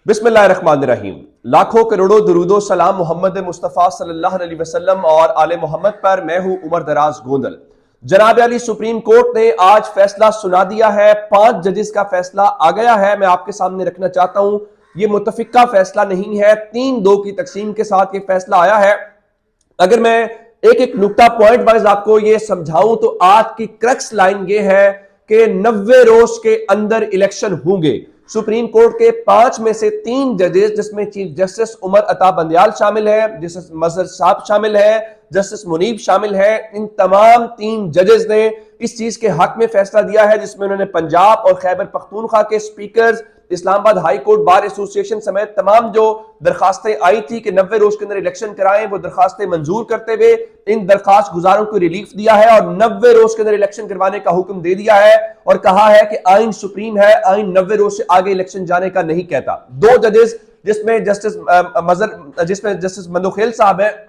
बिस्मिल्लाहिर्रहमानिर्रहीम। लाखों करोड़ों दुरूदो सलाम मोहम्मद मुस्तफ़ा सल्लल्लाहु अलैहि वसल्लम और आले मोहम्मद पर। मैं हूं उमर दराज गोंदल। जनाब अली सुप्रीम कोर्ट ने आज फैसला सुना दिया है। 5 जजेस का फैसला आ गया है। मैं आपके सामने रखना चाहता हूं, ये मुतफिका फैसला नहीं है, 3-2 की तकसीम के साथ ये फैसला आया है। अगर मैं एक एक नुक्ता पॉइंट वाइज आपको ये समझाऊं तो आज की क्रक्स लाइन ये है कि 90 रोज के अंदर इलेक्शन होंगे। सुप्रीम कोर्ट के 5 में से 3 जजेस, जिसमें चीफ जस्टिस उमर अता बंदयाल शामिल है, जस्टिस मजहर साहब शामिल है, जस्टिस मुनीब शामिल है, इन तमाम 3 जजेस ने इस चीज के हक में फैसला दिया है जिसमें उन्होंने पंजाब और खैबर पख्तूनख्वा के speakers, Islamabad high court bar association समेत तमाम जो दरखास्तें आई थी कि 90 रोज के अंदर इलेक्शन कराएं, वो दरखास्तें मंजूर करते हुए इन दरखास्त गुजारों को रिलीफ दिया है और 90 रोज के अंदर इलेक्शन करवाने का हुक्म दे दिया है और कहा है कि आइन सुप्रीम है, आइन 90 रोज से आगे इलेक्शन जाने का नहीं कहता। 2 जजेस जिसमें जस्टिस मंदोखेल साहब है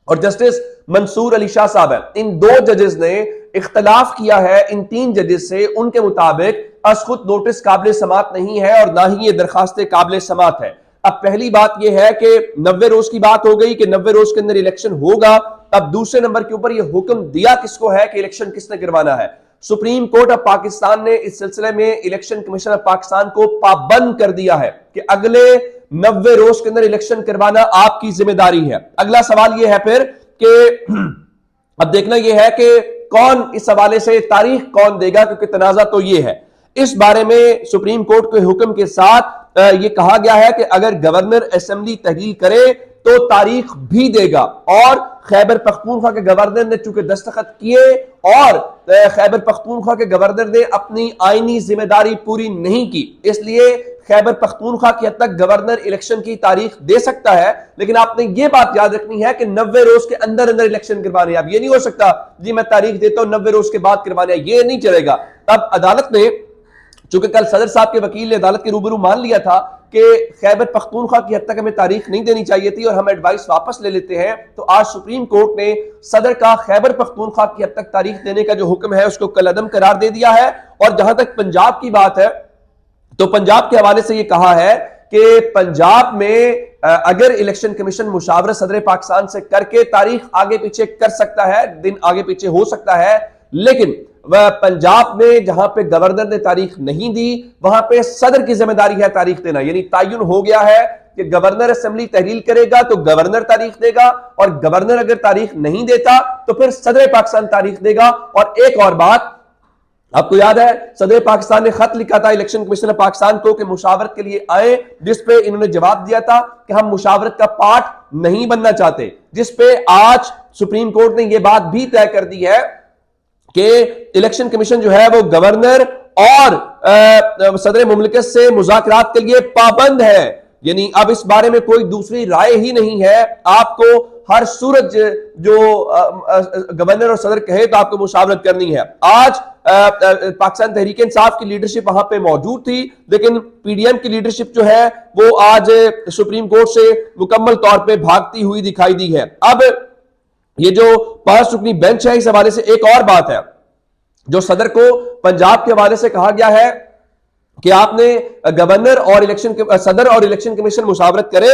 और जस्टिस मंसूर अली शाह साहब है, इन 2 जजेस ने इख्तलाफ किया है इन 3 जजेस से। उनके मुताबिक खुद नोटिस काबिल समात नहीं है और ना ही ये दरखास्तें काबिल समात है। अब पहली बात यह है कि 90 रोज की बात हो गई कि 90 रोज के अंदर इलेक्शन होगा। अब दूसरे नंबर के ऊपर यह हुक्म दिया किसको है कि इलेक्शन किसने करवाना है? सुप्रीम कोर्ट ऑफ पाकिस्तान ने इस सिलसिले में इलेक्शन कमीशन ऑफ पाकिस्तान को पाबंद कर दिया है कि अगले 90 रोज के अंदर इलेक्शन करवाना आपकी जिम्मेदारी है। अगला सवाल यह है फिर कि अब देखना यह है कि कौन इस हवाले से तारीख कौन देगा, क्योंकि तनाजा तो यह है। इस बारे में सुप्रीम कोर्ट के हुक्म के साथ यह कहा गया है कि अगर गवर्नर असेंबली तहलील करे तो तारीख भी देगा। और खैबर पख्तूनख्वा के गवर्नर ने चूंकि दस्तखत किए और खैबर पख्तूनख्वा के गवर्नर ने अपनी आईनी जिम्मेदारी पूरी नहीं की, इसलिए खैबर पख्तूनख्वा की हद तक गवर्नर इलेक्शन की तारीख दे सकता है। लेकिन आपने ये बात याद रखनी है कि 90 रोज के अंदर अंदर इलेक्शन करवाने। अब ये नहीं हो सकता जी मैं तारीख देता हूं 90 रोज के बाद करवाने, ये नहीं चलेगा। तब अदालत ने, चूंकि कल सदर साहब के वकील ने अदालत के रूबरू मान लिया था कि खैबर पख्तूनख्वा की हद तक हमें तारीख नहीं देनी चाहिए थी और हम एडवाइस वापस ले लेते हैं, तो आज सुप्रीम कोर्ट ने सदर का खैबर पख्तूनख्वा की हद तक तारीख देने का जो हुक्म है उसको कलअदम करार दे दिया है। और जहां तक पंजाब की बात है तो पंजाब के हवाले से यह कहा है कि पंजाब में अगर इलेक्शन कमीशन मुशावरत सदर पाकिस्तान से करके तारीख आगे पीछे कर सकता है, दिन आगे पीछे हो सकता है, लेकिन वह पंजाब में जहां पे गवर्नर ने तारीख नहीं दी वहां पे सदर की जिम्मेदारी है तारीख देना। यानी तयन हो गया है कि गवर्नर असेंबली तहलील करेगा तो गवर्नर तारीख देगा और गवर्नर अगर तारीख नहीं देता तो फिर सदर पाकिस्तान तारीख देगा। और एक और बात आपको याद है, सदर पाकिस्तान ने खत लिखा था इलेक्शन कमीशन ऑफ पाकिस्तान को कि मुशावरत के लिए आए, जिस पे इन्होंने जवाब दिया था कि हम मुशावरत का पार्ट नहीं बनना चाहते, जिस पे आज सुप्रीम कोर्ट ने यह बात भी तय कर दी है कि इलेक्शन कमीशन जो है वो गवर्नर और सदर मुमलिकत से मुज़ाकरात के लिए पाबंद है। यानी अब इस बारे में कोई दूसरी राय ही नहीं है। आपको हर सूरत जो गवर्नर और सदर कहे तो आपको मुशावरत करनी है। आज पाकिस्तान तहरीक इंसाफ की लीडरशिप वहां पे मौजूद थी, लेकिन पीडीएम की लीडरशिप जो है वो आज सुप्रीम कोर्ट से मुकम्मल तौर पे भागती हुई दिखाई दी है। अब ये जो 5 रुकनी बेंच है, इस हवाले से एक और बात है जो सदर को पंजाब के हवाले से कहा गया है कि आपने गवर्नर और सदर और इलेक्शन कमीशन मुशावरत करे।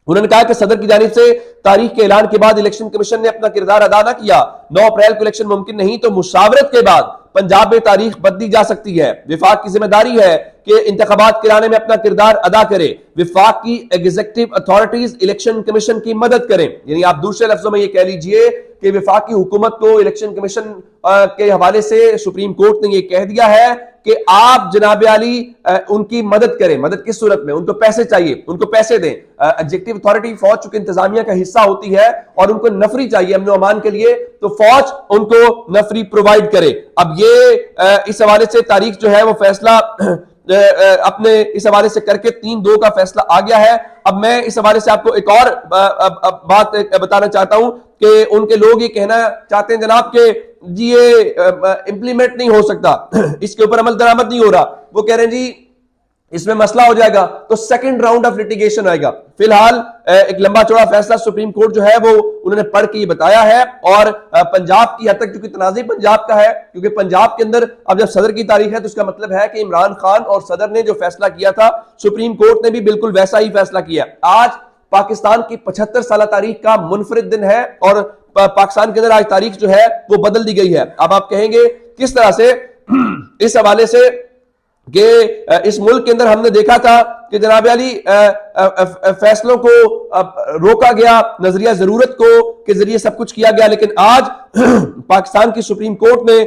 उन्होंने कहा कि सदर की जानिब से तारीख के ऐलान के बाद इलेक्शन कमीशन ने अपना किरदार अदा न किया, 9 अप्रैल को इलेक्शन मुमकिन नहीं, तो मुशावरत के बाद पंजाब में तारीख बदली जा सकती है। विफाक की जिम्मेदारी है कि इंतखाबात कराने में अपना किरदार अदा करे। विफाक की एग्जीक्यूटिव अथॉरिटीज इलेक्शन कमीशन की मदद करें। यानी आप दूसरे लफ्जों में ये कह लीजिए कि विफाकी हुकूमत को इलेक्शन कमीशन के हवाले से सुप्रीम कोर्ट ने ये कह दिया है कि आप जनाब आली उनकी मदद करें। मदद किस सूरत में? उनको पैसे चाहिए, उनको पैसे दें। एग्जीक्यूटिव अथॉरिटी फौज चूंकि इंतजामिया का हिस्सा होती है और उनको नफरी चाहिए अमन अमान के लिए, तो फौज उनको नफरी प्रोवाइड करे। अब ये इस हवाले से तारीख जो है वो फैसला अपने इस हवाले से करके 3-2 का फैसला आ गया है। अब मैं इस हवाले से आपको एक और बात बताना चाहता हूं कि उनके लोग ये कहना चाहते हैं जनाब कि जी ये इंप्लीमेंट नहीं हो सकता, इसके ऊपर अमल दरामद नहीं हो रहा। वो कह रहे हैं जी اس میں مسئلہ ہو جائے گا تو سیکنڈ راؤنڈ آف لٹیگیشن آئے گا. فی الحال ایک لمبا چوڑا فیصلہ سپریم کورٹ جو ہے وہ انہوں نے پڑھ کے یہ بتایا ہے, اور پنجاب کی حد تک چونکہ تنازع پنجاب کا ہے, کیونکہ پنجاب کے اندر اب جب صدر کی تاریخ ہے تو اس کا مطلب ہے کہ عمران خان اور صدر نے جو فیصلہ کیا تھا سپریم کورٹ نے بھی بالکل ویسا ہی فیصلہ کیا. آج پاکستان کی 75 سالہ تاریخ کا منفرد دن ہے, اور پاکستان کے اندر آج تاریخ جو ہے وہ بدل دی گئی ہے. اب آپ کہیں گے کس طرح سے؟ اس حوالے سے کہ اس ملک کے اندر ہم نے دیکھا تھا کہ جناب علی فیصلوں کو روکا گیا, نظریہ ضرورت کو کے ذریعے سب کچھ کیا گیا, لیکن آج پاکستان کی سپریم کورٹ نے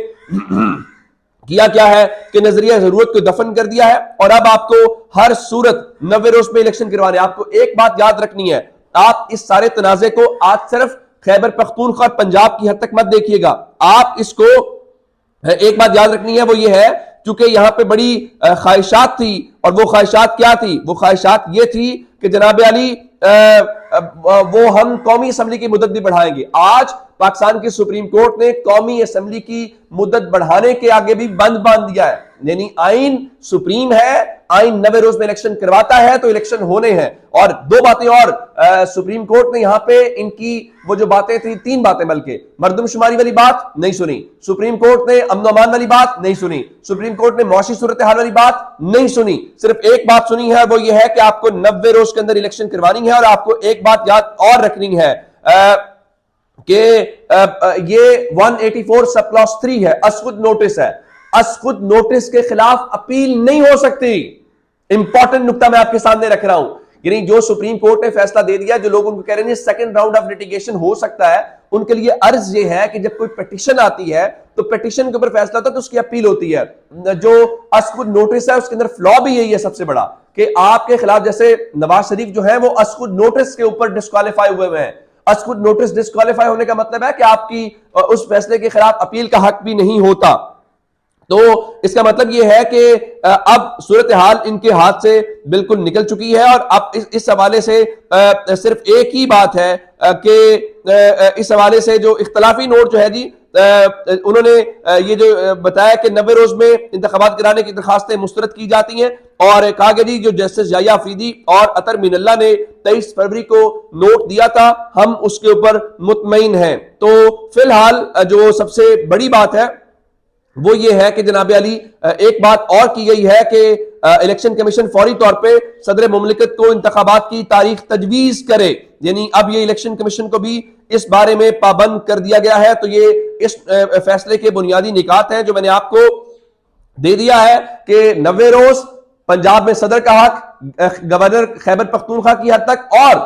کیا ہے کہ نظریہ ضرورت کو دفن کر دیا ہے, اور اب آپ کو ہر صورت 90 روز میں الیکشن کروانے. آپ کو ایک بات یاد رکھنی ہے, آپ اس سارے تنازع کو آج صرف خیبر پختونخوا پنجاب کی حد تک مت دیکھیے گا. آپ اس کو ایک بات یاد رکھنی ہے, وہ یہ ہے چونکہ یہاں پہ بڑی خواہشات تھی, اور وہ خواہشات کیا تھی؟ وہ خواہشات یہ تھی کہ جناب علی وہ ہم قومی اسمبلی کی مدت بھی بڑھائیں گے. آج پاکستان کی سپریم کورٹ نے قومی اسمبلی کی مدت بڑھانے کے آگے بھی بند باندھ دیا ہے. یعنی آئین سپریم ہے, آئین 90 روز میں الیکشن کرواتا ہے تو الیکشن ہونے ہیں. اور دو باتیں اور سپریم کورٹ نے یہاں پہ ان کی وہ جو باتیں تھی, 3 باتیں بلکہ, مردم شماری والی بات نہیں سنی سپریم کورٹ نے, امن و امان والی بات نہیں سنی سپریم کورٹ نے, معاشی صورتحال والی بات نہیں سنی. صرف ایک بات سنی ہے, وہ یہ ہے کہ آپ کو 90 روز کے اندر الیکشن کروانی ہے. اور آپ کو ایک بات یاد اور رکھنی ہے کہ یہ 184 سب کلاس 3 ہے, ازخود نوٹس ہے. ازخود نوٹس کے خلاف اپیل نہیں ہو سکتی. امپورٹنٹ نکتہ میں آپ کے سامنے رکھ رہا ہوں. یعنی جو سپریم کورٹ نے فیصلہ دے دیا, جو لوگ ان کو کہہ رہے ہیں سیکنڈ راؤنڈ آف لٹیگیشن ہو سکتا ہے, ان کے لیے عرض یہ ہے کہ جب کوئی پیٹیشن آتی ہے تو پیٹیشن کے اوپر فیصلہ ہوتا ہے تو اس کی اپیل ہوتی ہے. جو ازخود نوٹس ہے اس کے اندر فلا بھی یہی ہے سب سے بڑا, کہ آپ کے خلاف جیسے نواز شریف جو ہے وہ ازخود نوٹس کے اوپر ڈسکوالیفائی ہوئے ہیں. ازخود نوٹس ڈسکوالیفائی ہونے کا مطلب ہے کہ آپ کی اس فیصلے کے خلاف اپیل کا حق بھی نہیں ہوتا. تو اس کا مطلب یہ ہے کہ اب صورتحال ان کے ہاتھ سے بالکل نکل چکی ہے, اور اب اس حوالے سے صرف ایک ہی بات ہے کہ اس حوالے سے جو اختلافی نوٹ جو ہے جی, انہوں نے یہ جو بتایا کہ 90 روز میں انتخابات کرانے کی درخواستیں مسترد کی جاتی ہیں, اور کہا کہ جی جو جسٹس یحییٰ افریدی اور اطہر مین اللہ نے 23 فروری کو نوٹ دیا تھا, ہم اس کے اوپر مطمئن ہیں. تو فی الحال جو سب سے بڑی بات ہے وہ یہ ہے کہ جناب علی ایک بات اور کی گئی ہے کہ الیکشن کمیشن فوری طور پہ صدر مملکت کو انتخابات کی تاریخ تجویز کرے. یعنی اب یہ الیکشن کمیشن کو بھی اس بارے میں پابند کر دیا گیا ہے. تو یہ اس فیصلے کے بنیادی نکات ہیں جو میں نے آپ کو دے دیا ہے کہ 90 روز پنجاب میں صدر کا حق, گورنر خیبر پختونخوا کی حد تک, اور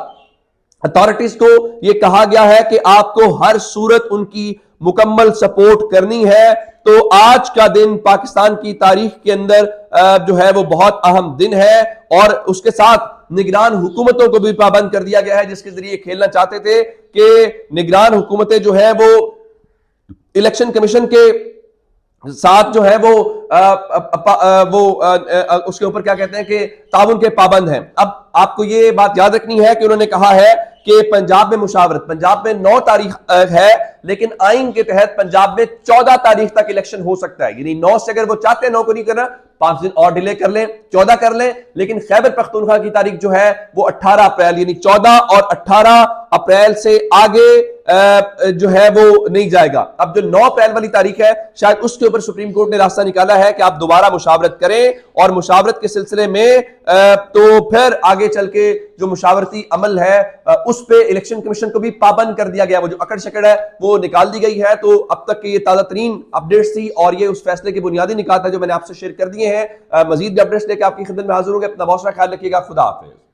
اتھارٹیز کو یہ کہا گیا ہے کہ آپ کو ہر صورت ان کی مکمل سپورٹ کرنی ہے. تو آج کا دن پاکستان کی تاریخ کے اندر جو ہے وہ بہت اہم دن ہے, اور اس کے ساتھ نگران حکومتوں کو بھی پابند کر دیا گیا ہے, جس کے ذریعے کھیلنا چاہتے تھے کہ نگران حکومتیں جو ہیں وہ الیکشن کمیشن کے ساتھ جو ہے وہ اس کے اوپر کیا کہتے ہیں کہ تعاون کے پابند ہیں. اب آپ کو یہ بات یاد رکھنی ہے کہ انہوں نے کہا ہے کہ پنجاب میں مشاورت, پنجاب میں 9 تاریخ ہے, لیکن آئین کے تحت پنجاب میں 14 تاریخ تک الیکشن ہو سکتا ہے. یعنی 9 سے اگر وہ چاہتے ہیں 9 کو نہیں کرنا, 5 دن اور ڈیلے کر لیں, 14 کر لیں, لیکن خیبر پختونخوا کی تاریخ جو ہے وہ 18 اپریل, یعنی 14 اور 18 اپریل سے آگے جو ہے وہ نہیں جائے گا. اب جو 9 اپریل والی تاریخ ہے شاید اس کے اوپر سپریم کورٹ نے راستہ نکالا ہے کہ آپ دوبارہ مشاورت کریں, اور مشاورت کے سلسلے میں تو پھر آگے چل کے جو مشاورتی عمل ہے اس پہ الیکشن کمیشن کو بھی پابند کر دیا گیا. وہ جو اکڑ شکڑ ہے وہ نکال دی گئی ہے. تو اب تک کہ یہ تازہ ترین اپڈیٹس تھی, اور یہ اس فیصلے کے بنیادی نکات ہے جو میں نے آپ سے شیئر کر دیے ہیں. مزید بھی اپڈیٹس لے کے آپ کی خدمت میں حاضر ہوں گے. اپنا بہت سارا خیال رکھیے گا. خدا حافظ.